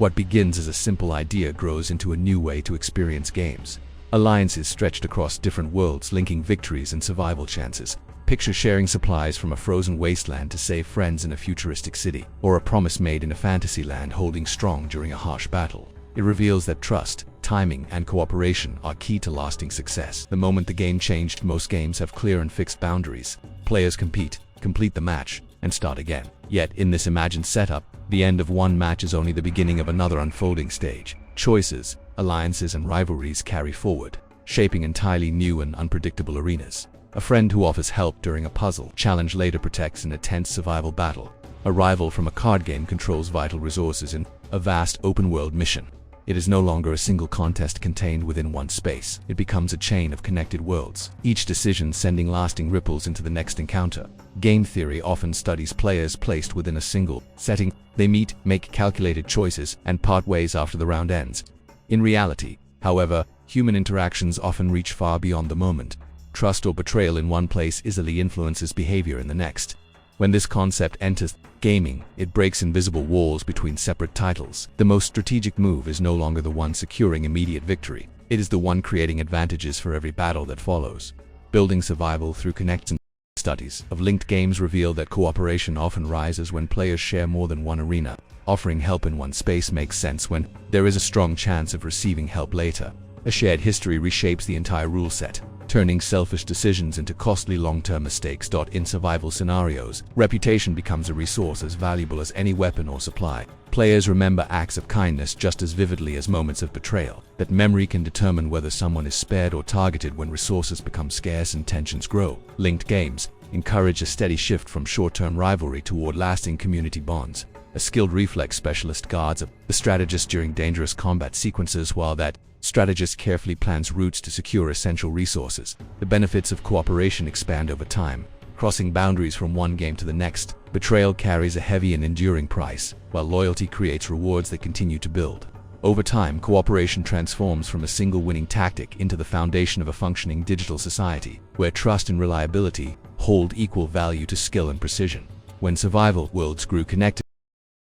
What begins as a simple idea grows into a new way to experience games. Alliances stretched across different worlds, linking victories and survival chances. Picture sharing supplies from a frozen wasteland to save friends in a futuristic city, or a promise made in a fantasy land holding strong during a harsh battle. It reveals that trust, timing, and cooperation are key to lasting success. The moment the game changed, most games have clear and fixed boundaries. Players compete, complete the match, and start again. Yet, in this imagined setup, the end of one match is only the beginning of another unfolding stage. Choices, alliances, and rivalries carry forward, shaping entirely new and unpredictable arenas. A friend who offers help during a puzzle challenge later protects in a tense survival battle. A rival from a card game controls vital resources in a vast open-world mission. It is no longer a single contest contained within one space. It becomes a chain of connected worlds, each decision sending lasting ripples into the next encounter. Game theory often studies players placed within a single setting. They meet, make calculated choices, and part ways after the round ends. In reality, however, human interactions often reach far beyond the moment. Trust or betrayal in one place easily influences behavior in the next. When this concept enters gaming, it breaks invisible walls between separate titles. The most strategic move is no longer the one securing immediate victory. It is the one creating advantages for every battle that follows. Building survival through connection. Studies of linked games reveal that cooperation often rises when players share more than one arena. Offering help in one space makes sense when there is a strong chance of receiving help later. A shared history reshapes the entire rule set, turning selfish decisions into costly long-term mistakes. In survival scenarios, reputation becomes a resource as valuable as any weapon or supply. Players remember acts of kindness just as vividly as moments of betrayal. That memory can determine whether someone is spared or targeted when resources become scarce and tensions grow. Linked games encourage a steady shift from short-term rivalry toward lasting community bonds. A skilled reflex specialist guards the strategist during dangerous combat sequences, while that strategist carefully plans routes to secure essential resources. The benefits of cooperation expand over time, crossing boundaries from one game to the next. Betrayal carries a heavy and enduring price, while loyalty creates rewards that continue to build. Over time, cooperation transforms from a single winning tactic into the foundation of a functioning digital society, where trust and reliability hold equal value to skill and precision. When survival worlds grew connected,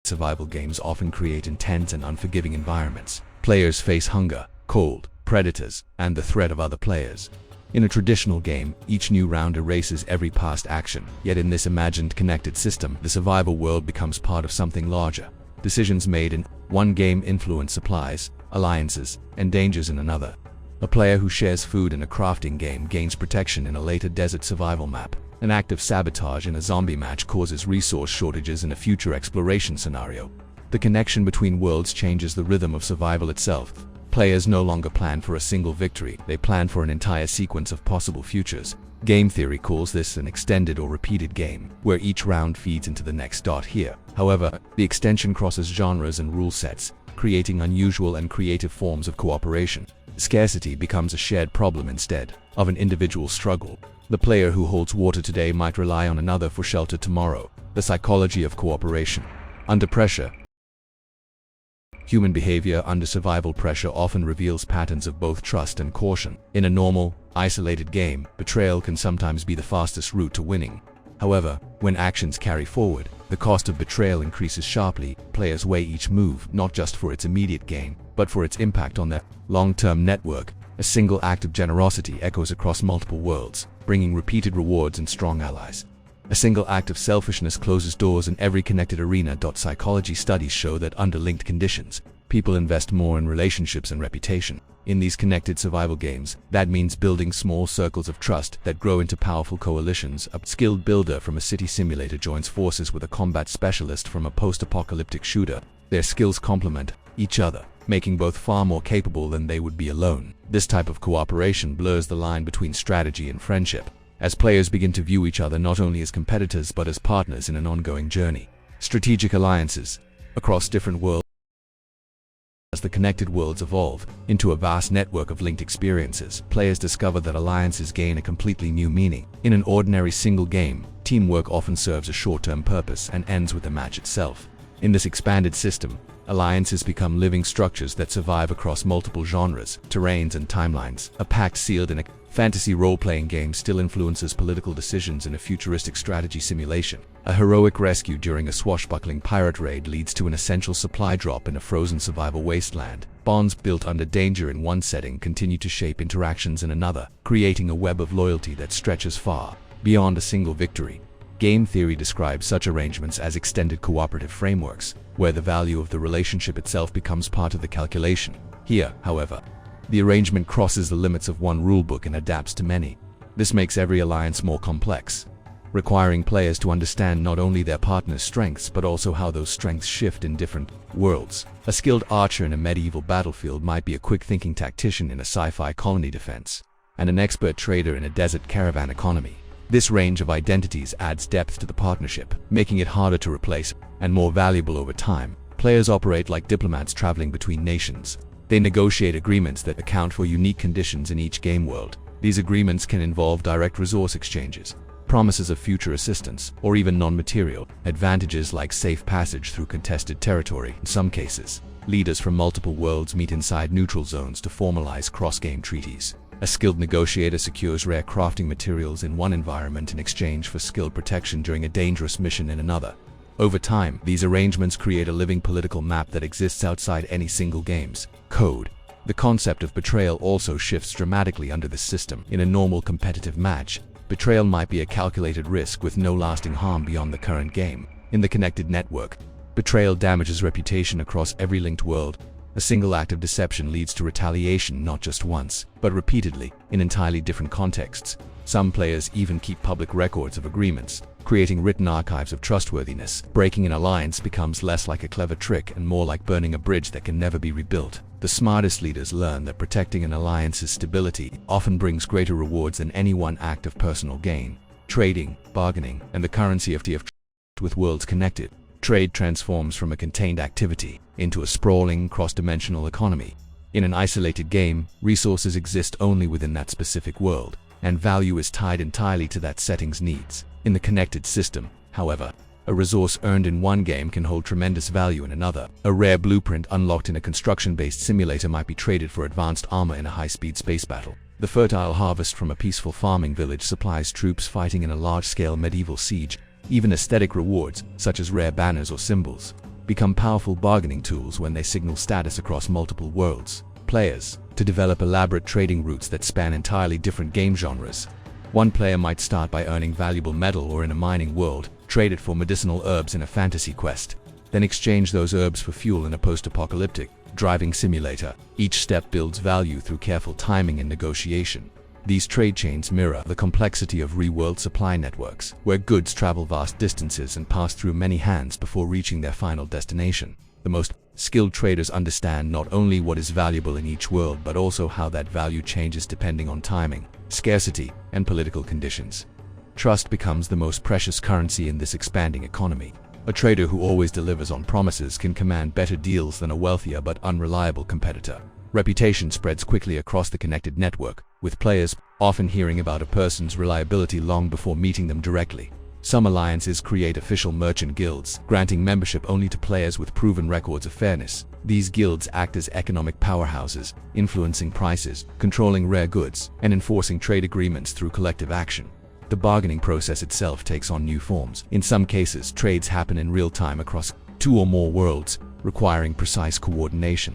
survival games often create intense and unforgiving environments. Players face hunger, cold, predators, and the threat of other players. In a traditional game, each new round erases every past action. Yet in this imagined connected system, the survival world becomes part of something larger. Decisions made in one game influence supplies, alliances, and dangers in another. A player who shares food in a crafting game gains protection in a later desert survival map. An act of sabotage in a zombie match causes resource shortages in a future exploration scenario. The connection between worlds changes the rhythm of survival itself. Players no longer plan for a single victory, they plan for an entire sequence of possible futures. Game theory calls this an extended or repeated game, where each round feeds into the next. Here, however, the extension crosses genres and rule sets, creating unusual and creative forms of cooperation. Scarcity becomes a shared problem instead of an individual struggle. The player who holds water today might rely on another for shelter tomorrow. The psychology of cooperation. Under pressure. Human behavior under survival pressure often reveals patterns of both trust and caution. In a normal, isolated game, betrayal can sometimes be the fastest route to winning. However, when actions carry forward, the cost of betrayal increases sharply. Players weigh each move not just for its immediate gain, but for its impact on their long-term network. A single act of generosity echoes across multiple worlds, bringing repeated rewards and strong allies. A single act of selfishness closes doors in every connected arena. Psychology studies show that under linked conditions, people invest more in relationships and reputation. In these connected survival games, that means building small circles of trust that grow into powerful coalitions. A skilled builder from a city simulator joins forces with a combat specialist from a post-apocalyptic shooter. Their skills complement each other, making both far more capable than they would be alone. This type of cooperation blurs the line between strategy and friendship, as players begin to view each other not only as competitors but as partners in an ongoing journey. Strategic alliances across different worlds. As the connected worlds evolve into a vast network of linked experiences, players discover that alliances gain a completely new meaning. In an ordinary single game, teamwork often serves a short-term purpose and ends with the match itself. In this expanded system, alliances become living structures that survive across multiple genres, terrains, and timelines. A pact sealed in a Fantasy role-playing game still influences political decisions in a futuristic strategy simulation. A heroic rescue during a swashbuckling pirate raid leads to an essential supply drop in a frozen survival wasteland. Bonds built under danger in one setting continue to shape interactions in another, creating a web of loyalty that stretches far beyond a single victory. Game theory describes such arrangements as extended cooperative frameworks, where the value of the relationship itself becomes part of the calculation. Here, however, the arrangement crosses the limits of one rulebook and adapts to many. This makes every alliance more complex, requiring players to understand not only their partner's strengths but also how those strengths shift in different worlds. A skilled archer in a medieval battlefield might be a quick-thinking tactician in a sci-fi colony defense, and an expert trader in a desert caravan economy. This range of identities adds depth to the partnership, making it harder to replace and more valuable over time. Players operate like diplomats traveling between nations. They negotiate agreements that account for unique conditions in each game world. These agreements can involve direct resource exchanges, promises of future assistance, or even non-material advantages like safe passage through contested territory. In some cases, leaders from multiple worlds meet inside neutral zones to formalize cross-game treaties. A skilled negotiator secures rare crafting materials in one environment in exchange for skilled protection during a dangerous mission in another. Over time, these arrangements create a living political map that exists outside any single game's code. The concept of betrayal also shifts dramatically under this system. In a normal competitive match, betrayal might be a calculated risk with no lasting harm beyond the current game. In the connected network, betrayal damages reputation across every linked world. A single act of deception leads to retaliation not just once, but repeatedly, in entirely different contexts. Some players even keep public records of agreements, creating written archives of trustworthiness. Breaking an alliance becomes less like a clever trick and more like burning a bridge that can never be rebuilt. The smartest leaders learn that protecting an alliance's stability often brings greater rewards than any one act of personal gain. Trading, bargaining, and the currency of trust with worlds connected. Trade transforms from a contained activity into a sprawling, cross-dimensional economy. In an isolated game, resources exist only within that specific world, and value is tied entirely to that setting's needs. In the connected system, however, a resource earned in one game can hold tremendous value in another. A rare blueprint unlocked in a construction-based simulator might be traded for advanced armor in a high-speed space battle. The fertile harvest from a peaceful farming village supplies troops fighting in a large-scale medieval siege. Even aesthetic rewards, such as rare banners or symbols, become powerful bargaining tools when they signal status across multiple worlds. Players to develop elaborate trading routes that span entirely different game genres. One player might start by earning valuable metal or in a mining world, trade it for medicinal herbs in a fantasy quest, then exchange those herbs for fuel in a post-apocalyptic driving simulator. Each step builds value through careful timing and negotiation. These trade chains mirror the complexity of real-world supply networks, where goods travel vast distances and pass through many hands before reaching their final destination. The most skilled traders understand not only what is valuable in each world but also how that value changes depending on timing, scarcity, and political conditions. Trust becomes the most precious currency in this expanding economy. A trader who always delivers on promises can command better deals than a wealthier but unreliable competitor. Reputation spreads quickly across the connected network, with players often hearing about a person's reliability long before meeting them directly. Some alliances create official merchant guilds, granting membership only to players with proven records of fairness. These guilds act as economic powerhouses, influencing prices, controlling rare goods, and enforcing trade agreements through collective action. The bargaining process itself takes on new forms. In some cases, trades happen in real time across two or more worlds, requiring precise coordination.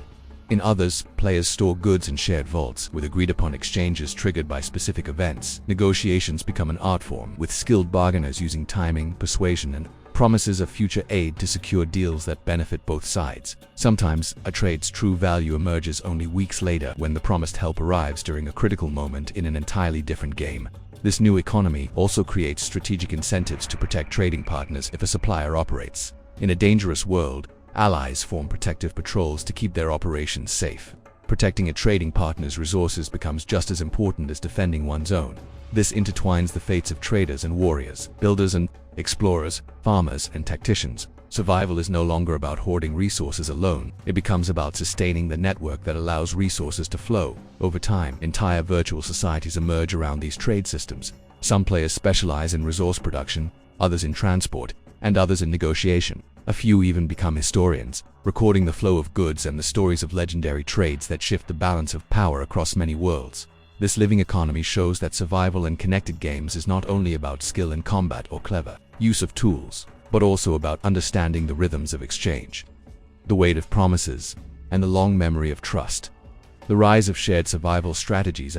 In others, players store goods in shared vaults, with agreed-upon exchanges triggered by specific events. Negotiations become an art form, with skilled bargainers using timing, persuasion, and promises of future aid to secure deals that benefit both sides. Sometimes, a trade's true value emerges only weeks later when the promised help arrives during a critical moment in an entirely different game. This new economy also creates strategic incentives to protect trading partners if a supplier operates. In a dangerous world, allies form protective patrols to keep their operations safe. Protecting a trading partner's resources becomes just as important as defending one's own. This intertwines the fates of traders and warriors, builders and explorers, farmers and tacticians. Survival is no longer about hoarding resources alone. It becomes about sustaining the network that allows resources to flow. Over time, entire virtual societies emerge around these trade systems. Some players specialize in resource production, others in transport, and others in negotiation. A few even become historians, recording the flow of goods and the stories of legendary trades that shift the balance of power across many worlds. This living economy shows that survival in connected games is not only about skill in combat or clever use of tools, but also about understanding the rhythms of exchange, the weight of promises, and the long memory of trust. The rise of shared survival strategies.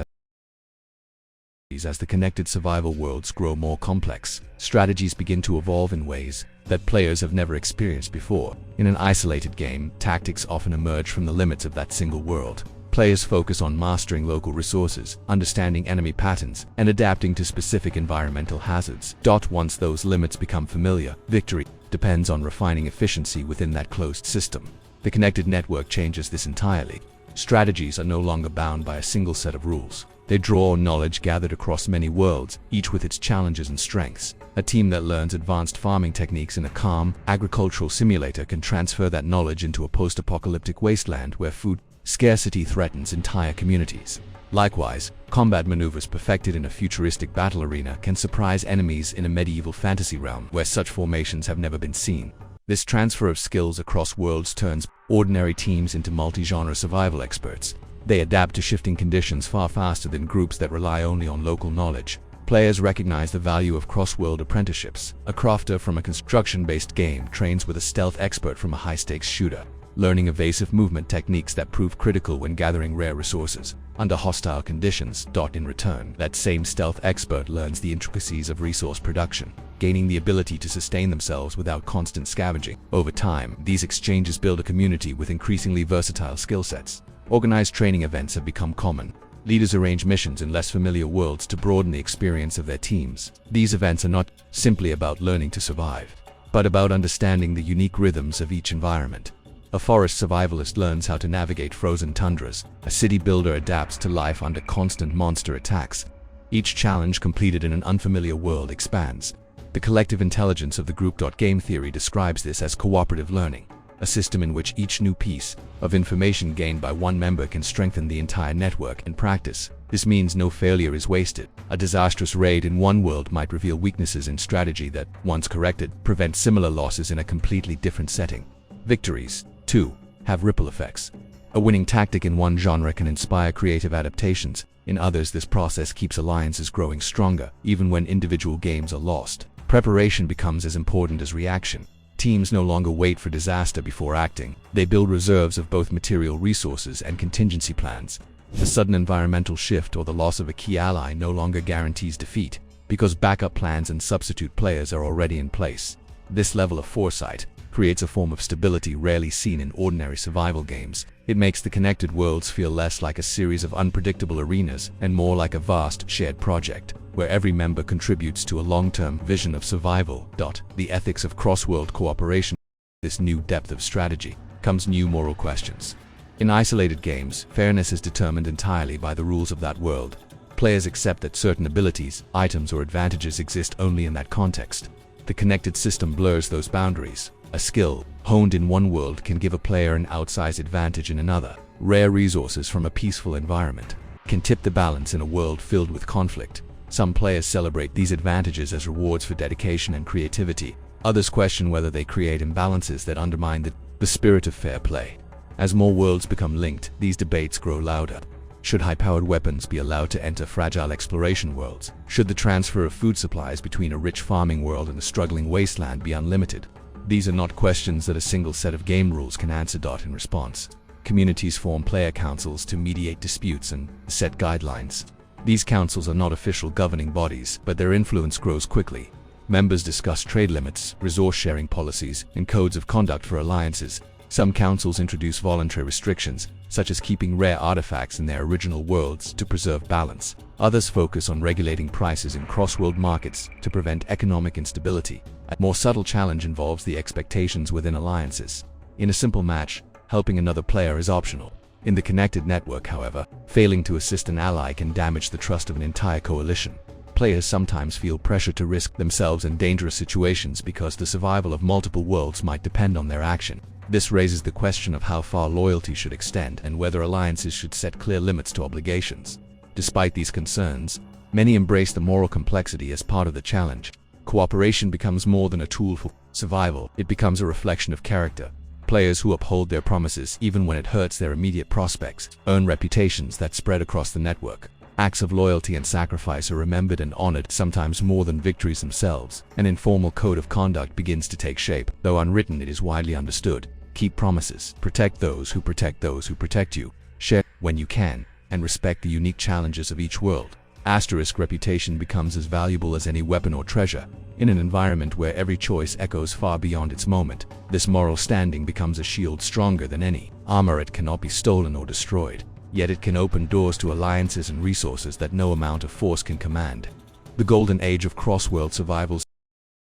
As the connected survival worlds grow more complex, strategies begin to evolve in ways that players have never experienced before. In an isolated game, tactics often emerge from the limits of that single world. Players focus on mastering local resources, understanding enemy patterns, and adapting to specific environmental hazards. Once those limits become familiar, victory depends on refining efficiency within that closed system. The connected network changes this entirely. Strategies are no longer bound by a single set of rules. They draw on knowledge gathered across many worlds, each with its challenges and strengths. A team that learns advanced farming techniques in a calm, agricultural simulator can transfer that knowledge into a post-apocalyptic wasteland where food scarcity threatens entire communities. Likewise, combat maneuvers perfected in a futuristic battle arena can surprise enemies in a medieval fantasy realm where such formations have never been seen. This transfer of skills across worlds turns ordinary teams into multi-genre survival experts. They adapt to shifting conditions far faster than groups that rely only on local knowledge. Players recognize the value of cross-world apprenticeships. A crafter from a construction-based game trains with a stealth expert from a high-stakes shooter, learning evasive movement techniques that prove critical when gathering rare resources under hostile conditions. In return, that same stealth expert learns the intricacies of resource production, gaining the ability to sustain themselves without constant scavenging. Over time, these exchanges build a community with increasingly versatile skill sets. Organized training events have become common. Leaders arrange missions in less familiar worlds to broaden the experience of their teams. These events are not simply about learning to survive, but about understanding the unique rhythms of each environment. A forest survivalist learns how to navigate frozen tundras. A city builder adapts to life under constant monster attacks. Each challenge completed in an unfamiliar world expands the collective intelligence of the group. Game theory describes this as cooperative learning, a system in which each new piece of information gained by one member can strengthen the entire network. In practice, this means no failure is wasted. A disastrous raid in one world might reveal weaknesses in strategy that, once corrected, prevent similar losses in a completely different setting. Victories, too, have ripple effects. A winning tactic in one genre can inspire creative adaptations. In others, this process keeps alliances growing stronger, even when individual games are lost. Preparation becomes as important as reaction. Teams no longer wait for disaster before acting. They build reserves of both material resources and contingency plans. The sudden environmental shift or the loss of a key ally no longer guarantees defeat, because backup plans and substitute players are already in place. This level of foresight creates a form of stability rarely seen in ordinary survival games. It makes the connected worlds feel less like a series of unpredictable arenas and more like a vast, shared project, where every member contributes to a long-term vision of survival. The ethics of cross-world cooperation. This new depth of strategy comes new moral questions. In isolated games, fairness is determined entirely by the rules of that world. Players accept that certain abilities, items, or advantages exist only in that context. The connected system blurs those boundaries. A skill honed in one world can give a player an outsized advantage in another. Rare resources from a peaceful environment can tip the balance in a world filled with conflict. Some players celebrate these advantages as rewards for dedication and creativity. Others question whether they create imbalances that undermine the spirit of fair play. As more worlds become linked, these debates grow louder. Should high-powered weapons be allowed to enter fragile exploration worlds? Should the transfer of food supplies between a rich farming world and a struggling wasteland be unlimited? These are not questions that a single set of game rules can answer. In response, communities form player councils to mediate disputes and set guidelines. These councils are not official governing bodies, but their influence grows quickly. Members discuss trade limits, resource-sharing policies, and codes of conduct for alliances. Some councils introduce voluntary restrictions, such as keeping rare artifacts in their original worlds to preserve balance. Others focus on regulating prices in cross-world markets to prevent economic instability. A more subtle challenge involves the expectations within alliances. In a simple match, helping another player is optional. In the connected network, however, failing to assist an ally can damage the trust of an entire coalition. Players sometimes feel pressure to risk themselves in dangerous situations because the survival of multiple worlds might depend on their action. This raises the question of how far loyalty should extend and whether alliances should set clear limits to obligations. Despite these concerns, many embrace the moral complexity as part of the challenge. Cooperation becomes more than a tool for survival. It becomes a reflection of character. Players who uphold their promises even when it hurts their immediate prospects earn reputations that spread across the network. Acts of loyalty and sacrifice are remembered and honored, sometimes more than victories themselves. An informal code of conduct begins to take shape. Though unwritten, it is widely understood. Keep promises, protect those who protect you, share when you can, and respect the unique challenges of each world. Asterisk reputation becomes as valuable as any weapon or treasure. In an environment where every choice echoes far beyond its moment, this moral standing becomes a shield stronger than any armor. It cannot be stolen or destroyed, yet it can open doors to alliances and resources that no amount of force can command. The golden age of cross-world survival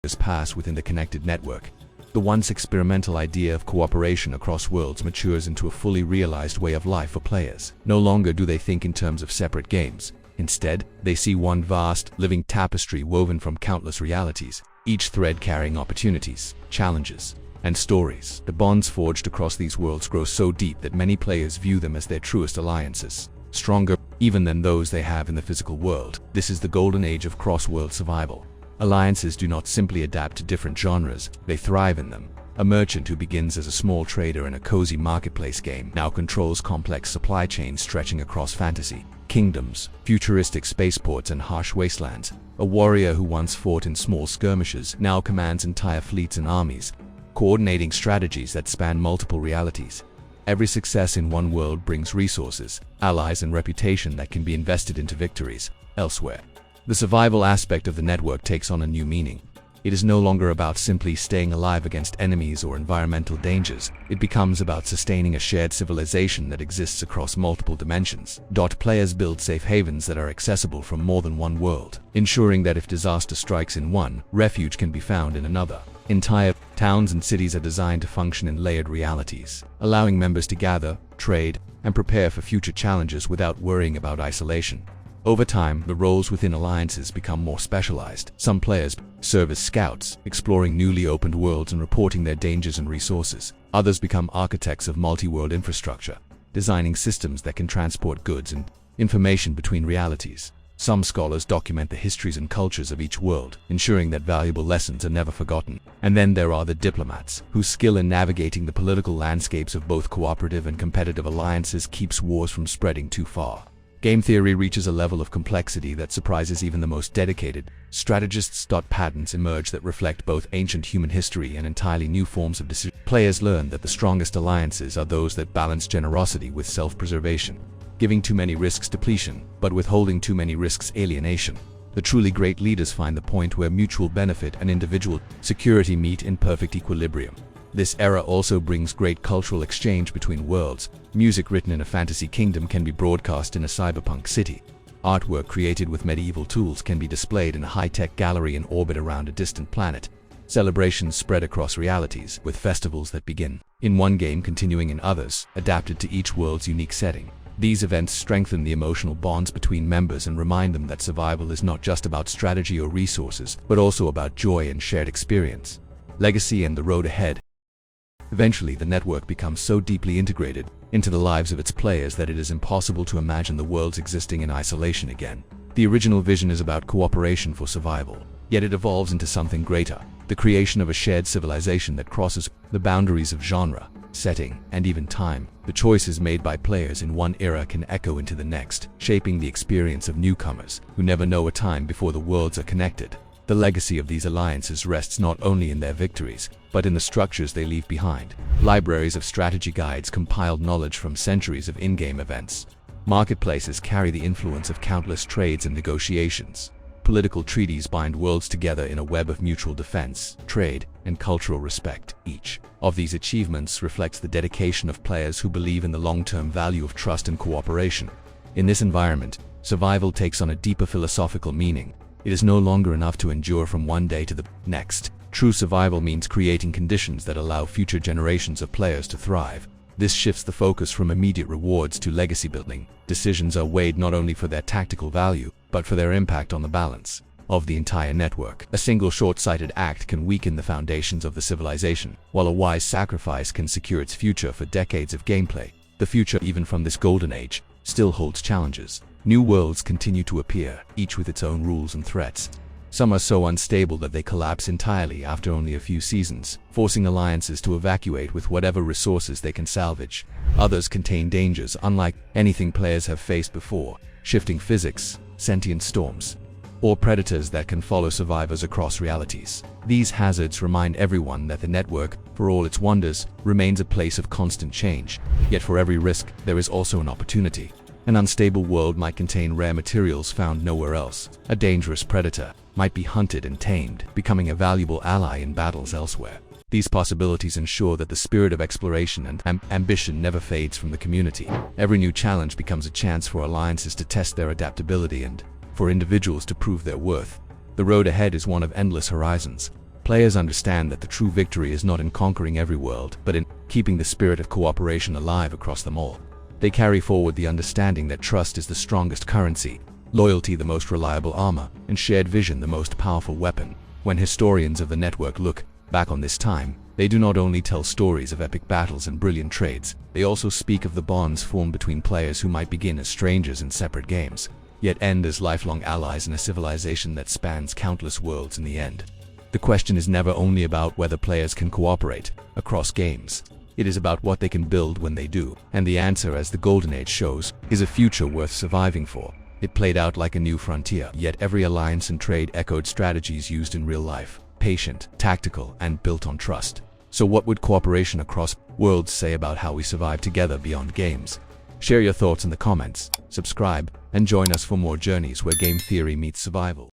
has passed within the connected network. The once experimental idea of cooperation across worlds matures into a fully realized way of life for players. No longer do they think in terms of separate games. Instead, they see one vast, living tapestry woven from countless realities, each thread carrying opportunities, challenges, and stories. The bonds forged across these worlds grow so deep that many players view them as their truest alliances, stronger even than those they have in the physical world. This is the golden age of cross-world survival. Alliances do not simply adapt to different genres, they thrive in them. A merchant who begins as a small trader in a cozy marketplace game now controls complex supply chains stretching across fantasy kingdoms, futuristic spaceports, and harsh wastelands. A warrior who once fought in small skirmishes now commands entire fleets and armies, coordinating strategies that span multiple realities. Every success in one world brings resources, allies, and reputation that can be invested into victories elsewhere. The survival aspect of the network takes on a new meaning. It is no longer about simply staying alive against enemies or environmental dangers. It becomes about sustaining a shared civilization that exists across multiple dimensions. Players build safe havens that are accessible from more than one world, ensuring that if disaster strikes in one, refuge can be found in another. Entire towns and cities are designed to function in layered realities, allowing members to gather, trade, and prepare for future challenges without worrying about isolation. Over time, the roles within alliances become more specialized. Some players serve as scouts, exploring newly opened worlds and reporting their dangers and resources. Others become architects of multi-world infrastructure, designing systems that can transport goods and information between realities. Some scholars document the histories and cultures of each world, ensuring that valuable lessons are never forgotten. And then there are the diplomats, whose skill in navigating the political landscapes of both cooperative and competitive alliances keeps wars from spreading too far. Game theory reaches a level of complexity that surprises even the most dedicated strategists. Patterns emerge that reflect both ancient human history and entirely new forms of decision. Players learn that the strongest alliances are those that balance generosity with self-preservation, giving too many risks depletion, but withholding too many risks alienation. The truly great leaders find the point where mutual benefit and individual security meet in perfect equilibrium. This era also brings great cultural exchange between worlds. Music written in a fantasy kingdom can be broadcast in a cyberpunk city. Artwork created with medieval tools can be displayed in a high-tech gallery in orbit around a distant planet. Celebrations spread across realities, with festivals that begin in one game continuing in others, adapted to each world's unique setting. These events strengthen the emotional bonds between members and remind them that survival is not just about strategy or resources, but also about joy and shared experience. Legacy and the road ahead. Eventually, the network becomes so deeply integrated into the lives of its players that it is impossible to imagine the worlds existing in isolation again. The original vision is about cooperation for survival, yet it evolves into something greater, the creation of a shared civilization that crosses the boundaries of genre, setting, and even time. The choices made by players in one era can echo into the next, shaping the experience of newcomers who never know a time before the worlds are connected. The legacy of these alliances rests not only in their victories, but in the structures they leave behind. Libraries of strategy guides compiled knowledge from centuries of in-game events. Marketplaces carry the influence of countless trades and negotiations. Political treaties bind worlds together in a web of mutual defense, trade, and cultural respect. Each of these achievements reflects the dedication of players who believe in the long-term value of trust and cooperation. In this environment, survival takes on a deeper philosophical meaning. It is no longer enough to endure from one day to the next. True survival means creating conditions that allow future generations of players to thrive. This shifts the focus from immediate rewards to legacy building. Decisions are weighed not only for their tactical value, but for their impact on the balance of the entire network. A single short-sighted act can weaken the foundations of the civilization, while a wise sacrifice can secure its future for decades of gameplay. The future, even from this golden age, still holds challenges. New worlds continue to appear, each with its own rules and threats. Some are so unstable that they collapse entirely after only a few seasons, forcing alliances to evacuate with whatever resources they can salvage. Others contain dangers unlike anything players have faced before: shifting physics, sentient storms, or predators that can follow survivors across realities. These hazards remind everyone that the network, for all its wonders, remains a place of constant change. Yet for every risk, there is also an opportunity. An unstable world might contain rare materials found nowhere else. A dangerous predator might be hunted and tamed, becoming a valuable ally in battles elsewhere. These possibilities ensure that the spirit of exploration and ambition never fades from the community. Every new challenge becomes a chance for alliances to test their adaptability and for individuals to prove their worth. The road ahead is one of endless horizons. Players understand that the true victory is not in conquering every world, but in keeping the spirit of cooperation alive across them all. They carry forward the understanding that trust is the strongest currency, loyalty the most reliable armor, and shared vision the most powerful weapon. When historians of the network look back on this time, they do not only tell stories of epic battles and brilliant trades, they also speak of the bonds formed between players who might begin as strangers in separate games, yet end as lifelong allies in a civilization that spans countless worlds in the end. The question is never only about whether players can cooperate across games. It is about what they can build when they do. And the answer, as the Golden Age shows, is a future worth surviving for. It played out like a new frontier, yet every alliance and trade echoed strategies used in real life: patient, tactical, and built on trust. So what would cooperation across worlds say about how we survive together beyond games? Share your thoughts in the comments, subscribe, and join us for more journeys where game theory meets survival.